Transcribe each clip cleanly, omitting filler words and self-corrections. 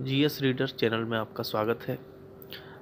GS readers channel में आपका स्वागत है।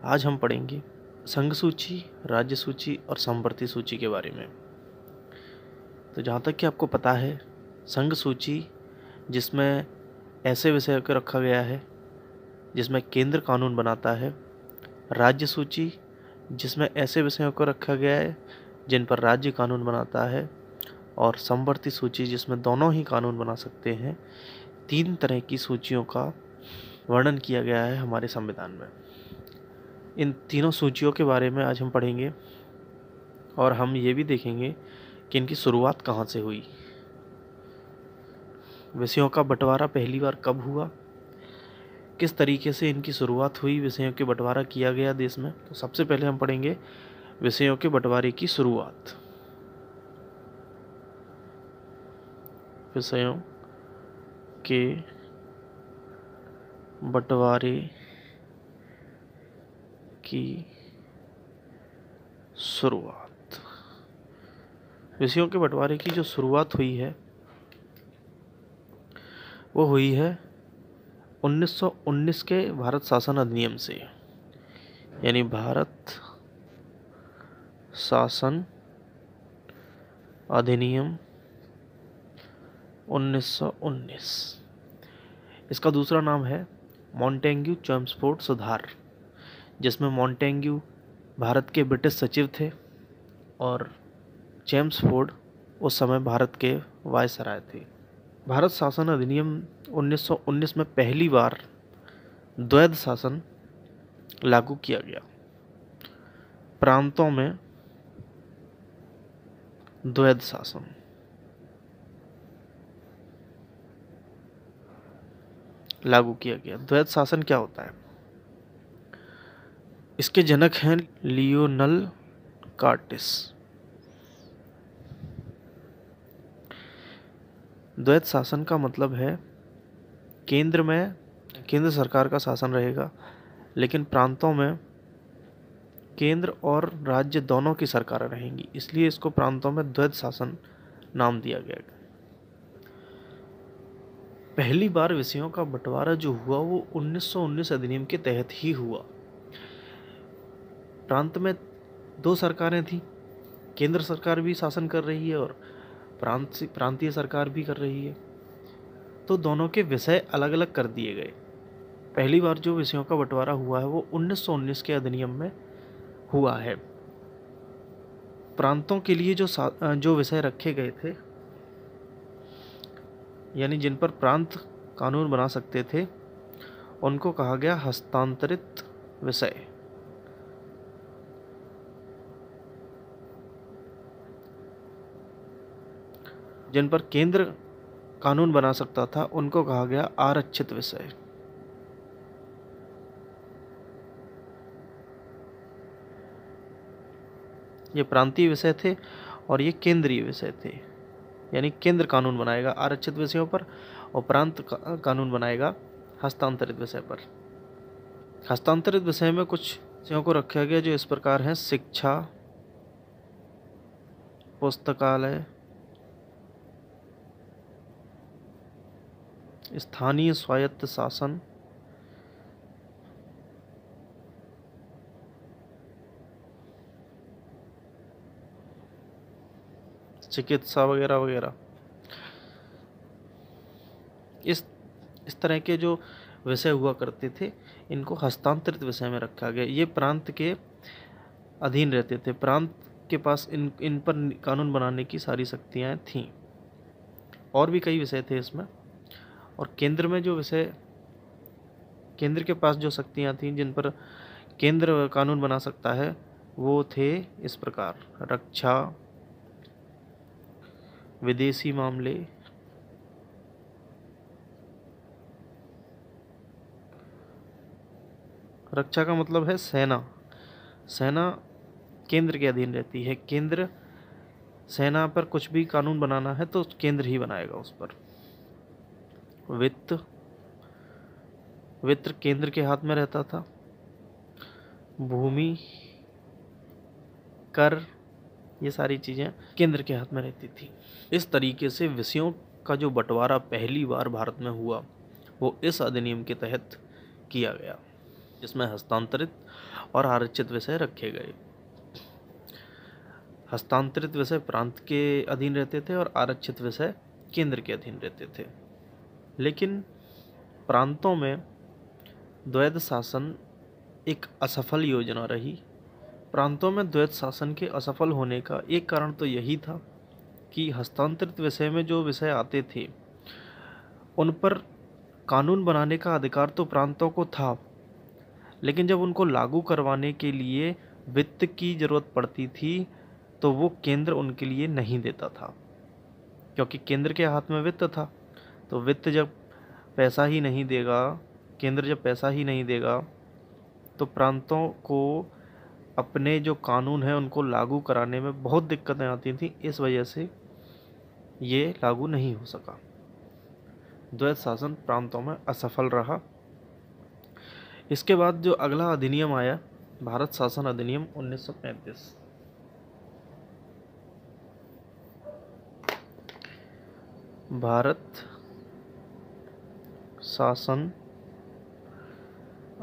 आज हम पढ़ेंगे संघ सूची, राज्य सूची और समवर्ती सूची के बारे में। तो जहाँ तक कि आपको पता है, संघ सूची जिसमें ऐसे विषयों को रखा गया है जिसमें केंद्र कानून बनाता है, राज्य सूची जिसमें ऐसे विषयों को रखा गया है जिन पर राज्य कानून बनाता है, और समवर्ती सूची जिसमें दोनों ही कानून बना सकते हैं। 3 तरह की सूचियों का वर्णन किया गया है हमारे संविधान में। इन तीनों सूचियों के बारे में आज हम पढ़ेंगे और हम ये भी देखेंगे कि इनकी शुरुआत कहाँ से हुई, विषयों का बंटवारा पहली बार कब हुआ, किस तरीके से इनकी शुरुआत हुई, विषयों के बंटवारा किया गया देश में। तो सबसे पहले हम पढ़ेंगे विषयों के बंटवारे की शुरुआत। विषयों के बंटवारे की शुरुआत। विषयों के बंटवारे की जो शुरुआत हुई है वो हुई है 1919 के भारत शासन अधिनियम से, यानी भारत शासन अधिनियम 1919। इसका दूसरा नाम है मॉन्टेग्यू चेम्सफोर्ड सुधार, जिसमें मॉन्टेग्यू भारत के ब्रिटिश सचिव थे और चेम्सफोर्ड उस समय भारत के वायसराय थे। भारत शासन अधिनियम 1919 में पहली बार द्वैध शासन लागू किया गया। प्रांतों में द्वैध शासन। लागू किया गया। द्वैध शासन क्या होता है? इसके जनक हैं लियोनल कार्टिस। द्वैध शासन का मतलब है केंद्र में केंद्र सरकार का शासन रहेगा, लेकिन प्रांतों में केंद्र और राज्य दोनों की सरकारें रहेंगी, इसलिए इसको प्रांतों में द्वैध शासन नाम दिया गया। पहली बार विषयों का बंटवारा जो हुआ वो 1919 अधिनियम के तहत ही हुआ। प्रांत में 2 सरकारें थी, केंद्र सरकार भी शासन कर रही है और प्रांतीय सरकार भी कर रही है, तो दोनों के विषय अलग अलग कर दिए गए। पहली बार जो विषयों का बंटवारा हुआ है वो 1919 के अधिनियम में हुआ है। प्रांतों के लिए जो विषय रखे गए थे, यानी जिन पर प्रांत कानून बना सकते थे, उनको कहा गया हस्तांतरित विषय। जिन पर केंद्र कानून बना सकता था उनको कहा गया आरक्षित विषय। ये प्रांतीय विषय थे और ये केंद्रीय विषय थे, यानी केंद्र कानून बनाएगा आरक्षित विषयों पर और प्रांत कानून बनाएगा हस्तांतरित विषय पर। हस्तांतरित विषय में कुछ विषयों को रखा गया जो इस प्रकार हैं: शिक्षा, पुस्तकालय, स्थानीय स्वायत्त शासन, चिकित्सा वगैरह वगैरह। इस तरह के जो विषय हुआ करते थे, इनको हस्तांतरित विषय में रखा गया। ये प्रांत के अधीन रहते थे, प्रांत के पास इन पर कानून बनाने की सारी शक्तियाँ थीं। और भी कई विषय थे इसमें, और केंद्र में जो विषय, केंद्र के पास जो शक्तियाँ थीं जिन पर केंद्र कानून बना सकता है, वो थे इस प्रकार: रक्षा, विदेशी मामले, रक्षा का मतलब है सेना। सेना केंद्र के अधीन रहती है। केंद्र सेना पर कुछ भी कानून बनाना है तो केंद्र ही बनाएगा उस पर। वित्त केंद्र के हाथ में रहता था। भूमि, कर, ये सारी चीज़ें केंद्र के हाथ में रहती थी। इस तरीके से विषयों का जो बंटवारा पहली बार भारत में हुआ वो इस अधिनियम के तहत किया गया, जिसमें हस्तांतरित और आरक्षित विषय रखे गए। हस्तांतरित विषय प्रांत के अधीन रहते थे और आरक्षित विषय केंद्र के अधीन रहते थे। लेकिन प्रांतों में द्वैध शासन एक असफल योजना रही। प्रांतों में द्वैध शासन के असफल होने का एक कारण तो यही था कि हस्तांतरित विषय में जो विषय आते थे उन पर कानून बनाने का अधिकार तो प्रांतों को था, लेकिन जब उनको लागू करवाने के लिए वित्त की जरूरत पड़ती थी तो वो केंद्र उनके लिए नहीं देता था, क्योंकि केंद्र के हाथ में वित्त था। तो वित्त जब पैसा ही नहीं देगा, केंद्र जब पैसा ही नहीं देगा, तो प्रांतों को अपने जो कानून है उनको लागू कराने में बहुत दिक्कतें आती थी। इस वजह से ये लागू नहीं हो सका। द्वैध शासन प्रांतों में असफल रहा। इसके बाद जो अगला अधिनियम आया, भारत शासन अधिनियम 1935। भारत शासन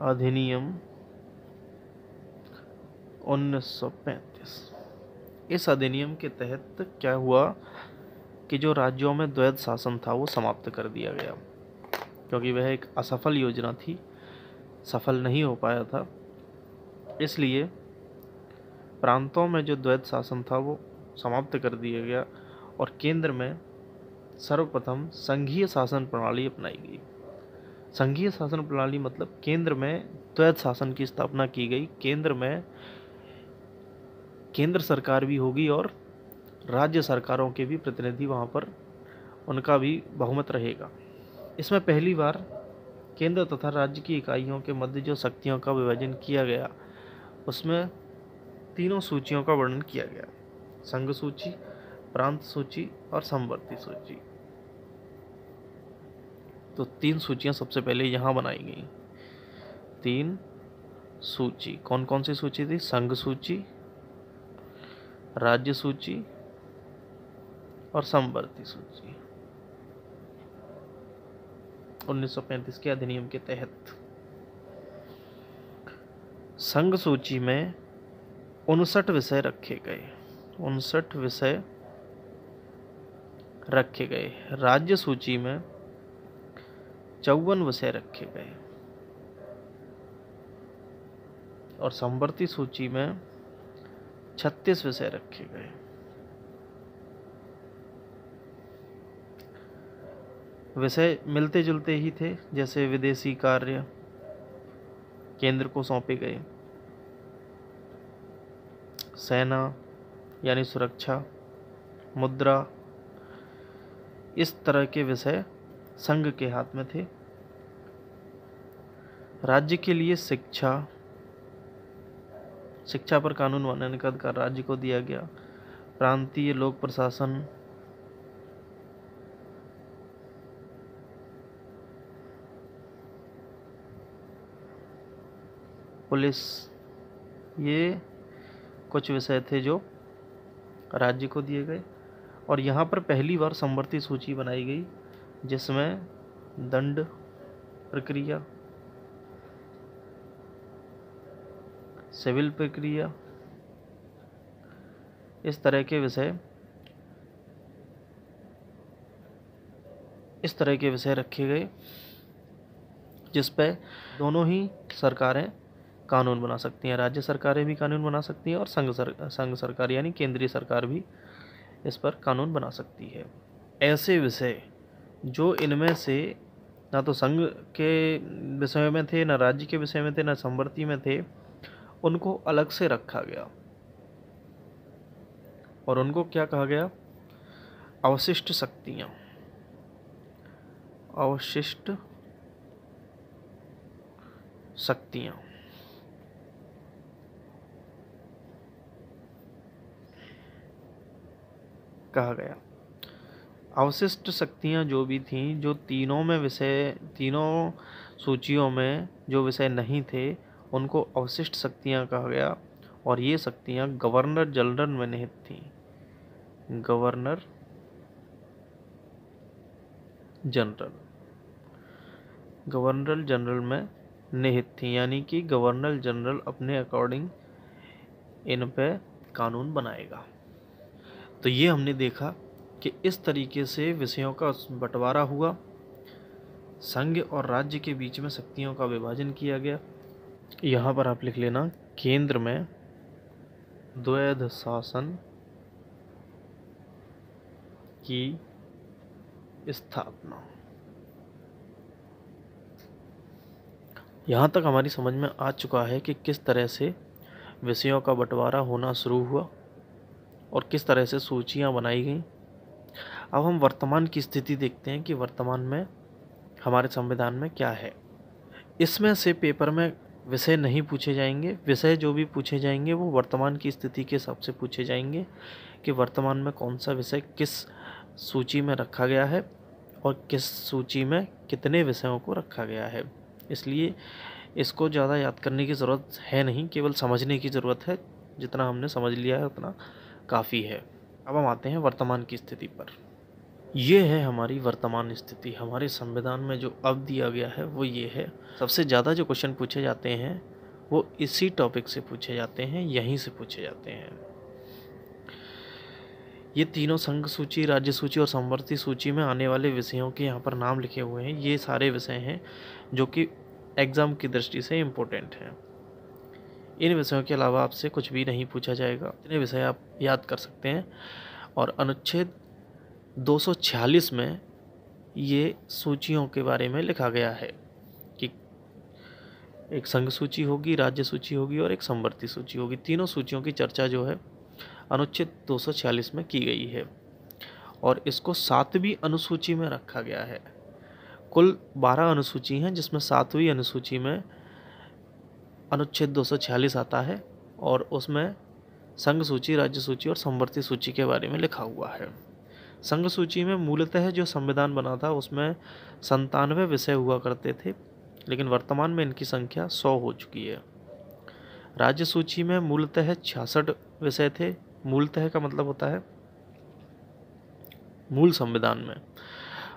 अधिनियम 1935। इस अधिनियम के तहत क्या हुआ कि जो राज्यों में द्वैध शासन था वो समाप्त कर दिया गया, क्योंकि वह एक असफल योजना थी, सफल नहीं हो पाया था। इसलिए प्रांतों में जो द्वैध शासन था वो समाप्त कर दिया गया और केंद्र में सर्वप्रथम संघीय शासन प्रणाली अपनाई गई। संघीय शासन प्रणाली मतलब केंद्र में द्वैध शासन की स्थापना की गई। केंद्र में केंद्र सरकार भी होगी और राज्य सरकारों के भी प्रतिनिधि वहाँ पर, उनका भी बहुमत रहेगा। इसमें पहली बार केंद्र तथा राज्य की इकाइयों के मध्य जो शक्तियों का विभाजन किया गया, उसमें तीनों सूचियों का वर्णन किया गया: संघ सूची, प्रांत सूची और समवर्ती सूची। तो 3 सूचियां सबसे पहले यहाँ बनाई गई। 3 सूची कौन कौन सी सूची थी? संघ सूची, राज्य सूची और समवर्ती सूची। 1935 के अधिनियम के तहत संघ सूची में 59 विषय रखे गए। 59 विषय रखे गए। राज्य सूची में 54 विषय रखे गए और समवर्ती सूची में 36 विषय रखे गए। विषय मिलते जुलते ही थे, जैसे विदेशी कार्य केंद्र को सौंपे गए, सेना यानी सुरक्षा, मुद्रा, इस तरह के विषय संघ के हाथ में थे। राज्य के लिए शिक्षा पर कानून बनाने का अधिकार राज्य को दिया गया। प्रांतीय लोक प्रशासन, पुलिस, ये कुछ विषय थे जो राज्य को दिए गए। और यहाँ पर पहली बार समवर्ती सूची बनाई गई, जिसमें दंड प्रक्रिया, सिविल प्रक्रिया, इस तरह के विषय रखे गए, जिस पे दोनों ही सरकारें कानून बना सकती हैं। राज्य सरकारें भी कानून बना सकती हैं और संघ सरकार यानी केंद्रीय सरकार भी इस पर कानून बना सकती है। ऐसे विषय जो इनमें से ना तो संघ के विषय में थे, ना राज्य के विषय में थे, ना समवर्ती में थे, उनको अलग से रखा गया और उनको क्या कहा गया? अवशिष्ट शक्तियां। अवशिष्ट शक्तियां कहा गया। अवशिष्ट शक्तियां जो भी थीं, जो तीनों सूचियों में जो विषय नहीं थे, उनको अवशिष्ट शक्तियां कहा गया। और ये शक्तियां गवर्नर जनरल में निहित थीं। गवर्नर जनरल में निहित थी, यानी कि गवर्नर जनरल अपने अकॉर्डिंग इन पे कानून बनाएगा। तो ये हमने देखा कि इस तरीके से विषयों का बंटवारा हुआ, संघ और राज्य के बीच में शक्तियों का विभाजन किया गया। यहाँ पर आप लिख लेना, केंद्र में द्वैध शासन की स्थापना। यहाँ तक हमारी समझ में आ चुका है कि किस तरह से विषयों का बंटवारा होना शुरू हुआ और किस तरह से सूचियाँ बनाई गईं। अब हम वर्तमान की स्थिति देखते हैं कि वर्तमान में हमारे संविधान में क्या है। इसमें से पेपर में विषय नहीं पूछे जाएंगे। विषय जो भी पूछे जाएंगे वो वर्तमान की स्थिति के हिसाब से पूछे जाएंगे कि वर्तमान में कौन सा विषय किस सूची में रखा गया है और किस सूची में कितने विषयों को रखा गया है। इसलिए इसको ज़्यादा याद करने की ज़रूरत है नहीं, केवल समझने की ज़रूरत है। जितना हमने समझ लिया है उतना काफ़ी है। अब हम आते हैं वर्तमान की स्थिति पर। ये है हमारी वर्तमान स्थिति। हमारे संविधान में जो अब दिया गया है वो ये है। सबसे ज़्यादा जो क्वेश्चन पूछे जाते हैं वो इसी टॉपिक से पूछे जाते हैं, यहीं से पूछे जाते हैं। ये तीनों संघ सूची, राज्य सूची और समवर्ती सूची में आने वाले विषयों के यहाँ पर नाम लिखे हुए हैं। ये सारे विषय हैं जो कि एग्ज़ाम की दृष्टि से इम्पोर्टेंट हैं। इन विषयों के अलावा आपसे कुछ भी नहीं पूछा जाएगा। इतने विषय आप याद कर सकते हैं। और अनुच्छेद 246 में ये सूचियों के बारे में लिखा गया है कि एक संघ सूची होगी, राज्य सूची होगी और एक समवर्ती सूची होगी। तीनों सूचियों की चर्चा जो है अनुच्छेद 246 में की गई है और इसको 7वीं अनुसूची में रखा गया है। कुल 12 अनुसूची हैं जिसमें 7वीं अनुसूची में अनुच्छेद 246 आता है और उसमें संघ सूची, राज्य सूची और समवर्ती सूची के बारे में लिखा हुआ है। संघ सूची में मूलतः जो संविधान बना था उसमें 97 विषय हुआ करते थे, लेकिन वर्तमान में इनकी संख्या 100 हो चुकी है। राज्य सूची में मूलतः 66 विषय थे। मूलतः का मतलब होता है मूल संविधान में।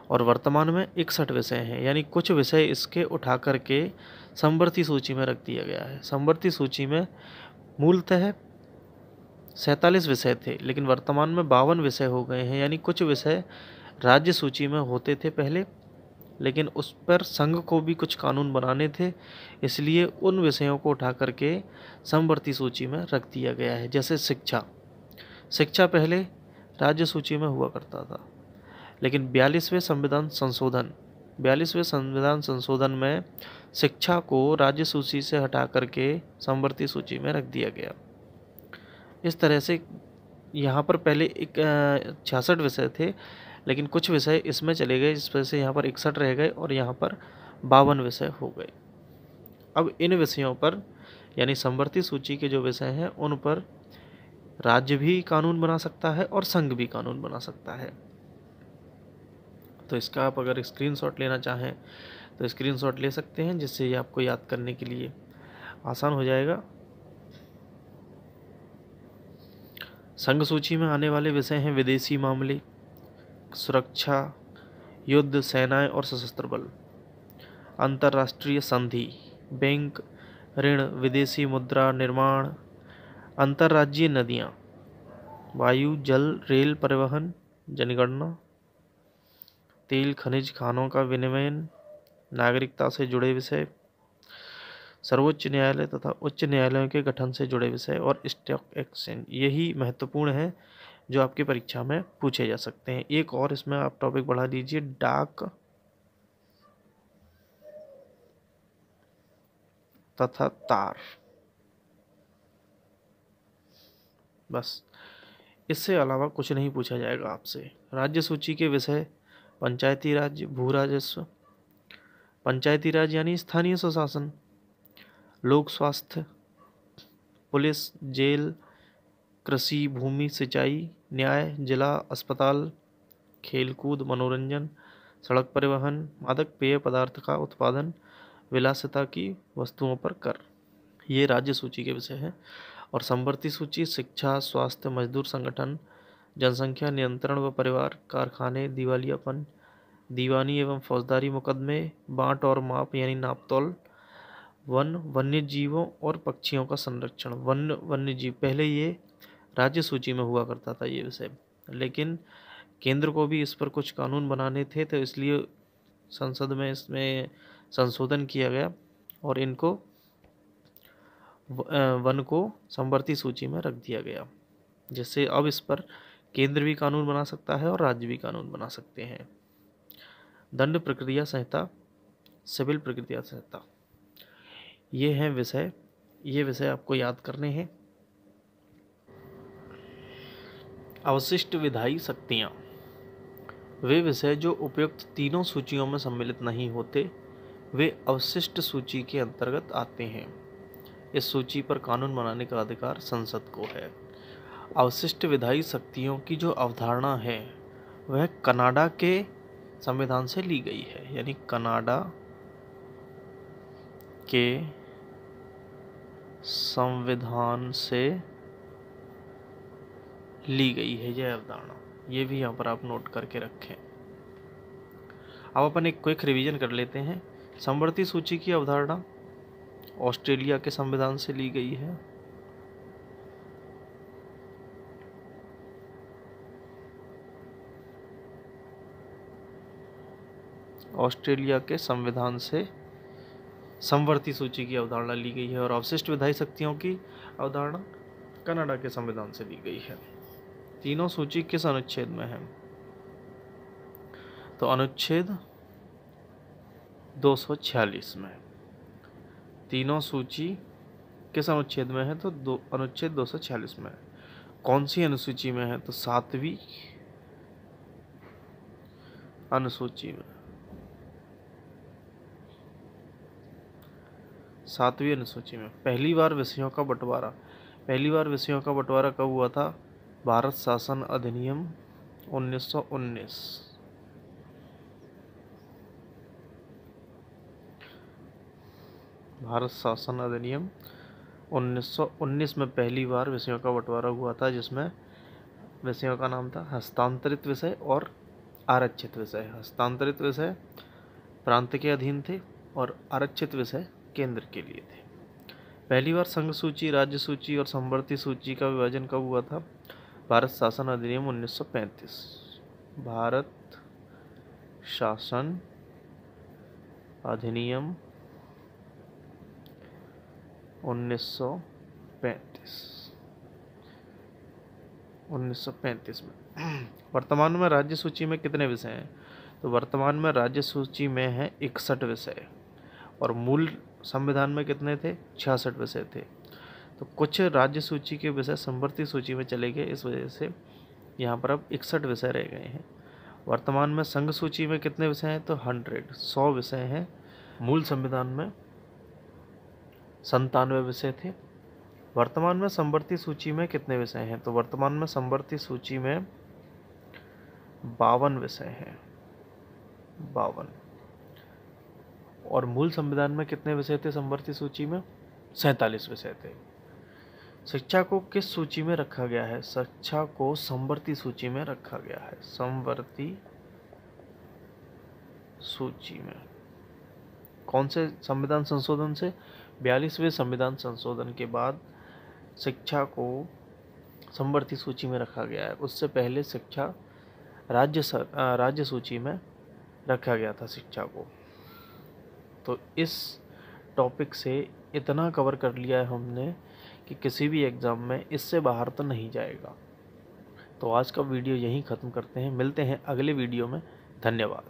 और वर्तमान में 61 विषय हैं, यानी कुछ विषय इसके उठा करके समवर्ती सूची में रख दिया गया है। समवर्ती सूची में मूलतः 47 विषय थे, लेकिन वर्तमान में 52 विषय हो गए हैं। यानी कुछ विषय राज्य सूची में होते थे पहले, लेकिन उस पर संघ को भी कुछ कानून बनाने थे, इसलिए उन विषयों को उठा करके समवर्ती सूची में रख दिया गया है। जैसे शिक्षा पहले राज्य सूची में हुआ करता था, लेकिन 42वें संविधान संशोधन में शिक्षा को राज्य सूची से हटा करके समवर्ती सूची में रख दिया गया। इस तरह से यहाँ पर पहले 66 विषय थे, लेकिन कुछ विषय इसमें चले गए, जिस वजह से यहाँ पर 61 रह गए और यहाँ पर 52 विषय हो गए। अब इन विषयों पर, यानी समवर्ती सूची के जो विषय हैं उन पर राज्य भी कानून बना सकता है और संघ भी कानून बना सकता है। तो इसका आप अगर स्क्रीनशॉट लेना चाहें तो स्क्रीनशॉट ले सकते हैं, जिससे ये आपको याद करने के लिए आसान हो जाएगा। संघ सूची में आने वाले विषय हैं विदेशी मामले, सुरक्षा, युद्ध, सेनाएं और सशस्त्र बल, अंतर्राष्ट्रीय संधि, बैंक, ऋण, विदेशी मुद्रा निर्माण, अंतर्राज्यीय नदियां, वायु, जल, रेल परिवहन, जनगणना, तेल, खनिज, खानों का विनिमयन, नागरिकता से जुड़े विषय, सर्वोच्च न्यायालय तथा उच्च न्यायालयों के गठन से जुड़े विषय और स्टॉक एक्सचेंज। यही महत्वपूर्ण है जो आपकी परीक्षा में पूछे जा सकते हैं। एक और इसमें आप टॉपिक बढ़ा दीजिए, डाक तथा तार। बस, इससे अलावा कुछ नहीं पूछा जाएगा आपसे। राज्य सूची के विषय पंचायती राज, भू राजस्व, पंचायती राज यानी स्थानीय स्वशासन, लोक स्वास्थ्य, पुलिस, जेल, कृषि, भूमि, सिंचाई, न्याय, जिला अस्पताल, खेलकूद, मनोरंजन, सड़क परिवहन, मादक पेय पदार्थ का उत्पादन, विलासिता की वस्तुओं पर कर। ये राज्य सूची के विषय हैं। और समवर्ती सूची शिक्षा, स्वास्थ्य, मजदूर संगठन, जनसंख्या नियंत्रण व परिवार, कारखाने, दिवालियापन, दीवानी एवं फौजदारी मुकदमे, बांट और माप यानी नापतोल, वन, वन्य जीवों और पक्षियों का संरक्षण। वन, वन्य जीव, पहले ये राज्य सूची में हुआ करता था ये विषय, लेकिन केंद्र को भी इस पर कुछ कानून बनाने थे, तो इसलिए संसद में इसमें संशोधन किया गया और इनको वन को समवर्ती सूची में रख दिया गया, जिससे अब इस पर केंद्र भी कानून बना सकता है और राज्य भी कानून बना सकते हैं। दंड प्रक्रिया संहिता, सिविल प्रक्रिया संहिता, ये विषय आपको याद करने हैं। अवशिष्ट विधायी शक्तियाँ, वे विषय जो उपयुक्त तीनों सूचियों में सम्मिलित नहीं होते, वे अवशिष्ट सूची के अंतर्गत आते हैं। इस सूची पर कानून बनाने का अधिकार संसद को है। अवशिष्ट विधायी शक्तियों की जो अवधारणा है वह कनाडा के संविधान से ली गई है, यानी कनाडा के संविधान से ली गई है यह अवधारणा। ये भी यहाँ पर आप नोट करके रखें। अब अपन एक क्विक रिवीजन कर लेते हैं। समवर्ती सूची की अवधारणा ऑस्ट्रेलिया के संविधान से ली गई है। ऑस्ट्रेलिया के संविधान से समवर्ती सूची की अवधारणा ली गई है। और अवशिष्ट विधायी शक्तियों की अवधारणा कनाडा के संविधान से ली गई है। तीनों सूची किस अनुच्छेद में है? तो अनुच्छेद 246 में। तीनों सूची किस अनुच्छेद में है? तो अनुच्छेद 246 में। कौन सी अनुसूची में है? तो 7वीं अनुसूची में। 7वीं अनुसूची में। पहली बार विषयों का बंटवारा कब हुआ था? भारत शासन अधिनियम 1919। भारत शासन अधिनियम 1919 में पहली बार विषयों का बंटवारा हुआ था, जिसमें विषयों का नाम था हस्तांतरित विषय और आरक्षित विषय। हस्तांतरित विषय प्रांत के अधीन थे और आरक्षित विषय केंद्र के लिए थे। पहली बार संघ सूची, राज्य सूची और समवर्ती सूची का विभाजन कब हुआ था? भारत शासन अधिनियम 1935। भारत शासन अधिनियम 1935 में। वर्तमान में राज्य सूची में कितने विषय हैं? तो वर्तमान में राज्य सूची में है 61 विषय और मूल संविधान में कितने थे? 66 विषय थे। तो कुछ राज्य सूची के विषय समवर्ती सूची में चले गए, इस वजह से यहाँ पर अब 61 विषय रह गए हैं। वर्तमान में संघ सूची में कितने विषय हैं? तो 100 विषय हैं। मूल संविधान में 97 विषय थे। वर्तमान में समवर्ती सूची में कितने विषय हैं? तो वर्तमान में समवर्ती सूची में 52 विषय हैं। 52। और मूल संविधान में कितने विषय थे? समवर्ती सूची में 47 विषय थे। शिक्षा को किस सूची में रखा गया है? शिक्षा को समवर्ती सूची में रखा गया है। समवर्ती सूची में। कौन से संविधान संशोधन से? 42वें संविधान संशोधन के बाद शिक्षा को समवर्ती सूची में रखा गया है। उससे पहले शिक्षा राज्य सूची में रखा गया था शिक्षा को। तो इस टॉपिक से इतना कवर कर लिया है हमने कि किसी भी एग्ज़ाम में इससे बाहर तो नहीं जाएगा। तो आज का वीडियो यहीं ख़त्म करते हैं। मिलते हैं अगले वीडियो में। धन्यवाद।